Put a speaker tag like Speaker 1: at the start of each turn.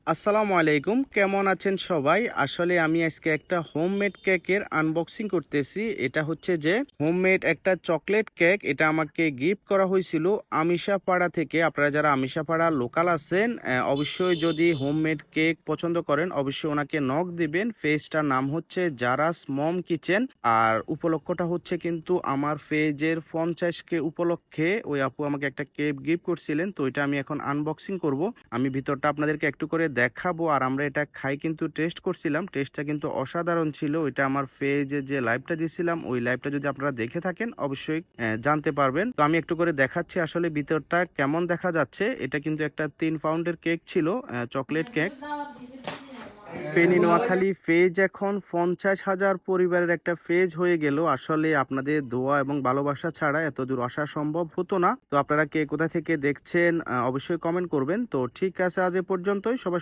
Speaker 1: আসসালামু আলাইকুম, কেমন আছেন সবাই? আসলে আমি আজকে একটা হোমমেড কেকের আনবক্সিং করতেছি। এটা হচ্ছে যে হোমমেড একটা চকলেট কেক। এটা আমাকে গিফট করা হয়েছিল আমিশাপাড়া থেকে। আপনারা যারা আমিশাপাড়া লোকাল আছেন, অবশ্যই যদি হোমমেড কেক পছন্দ করেন অবশ্যই ওনাকে নক দিবেন। পেজটার নাম হচ্ছে জারাস মম কিচেন। আর উপলক্ষটা হচ্ছে কিন্তু আমার পেজের 50K উপলক্ষে ওই আপু আমাকে একটা কেক গিফট করছিলেন। তো এটা আমি এখন আনবক্সিং করব। আমি ভিতরটা আপনাদেরকে একটু করে দেখাবো। আর আমরা এটা খাই কিন্তু টেস্ট করছিলাম, টেস্টটা কিন্তু অসাধারণ ছিল। ওইটা আমার পেজে যে লাইভটা দিয়েছিলাম ওই লাইভটা যদি আপনারা দেখে থাকেন অবশ্যই জানতে পারবেন। তো আমি একটু করে দেখাচ্ছি আসলে ভিতরটা কেমন দেখা যাচ্ছে। এটা কিন্তু একটা 3 পাউন্ডের কেক ছিল, chocolate cake. Feni Noakhali phase এখন 50,000 পরিবারের একটা ফেজ হয়ে গেল। আসলে আপনাদের দোয়া এবং ভালোবাসা ছাড়া এত দূর আসা সম্ভব হতো না। তো আপনারা কে কোথা থেকে দেখছেন অবশ্যই কমেন্ট করবেন। তো ঠিক আছে, আজ এ পর্যন্তই। সবাই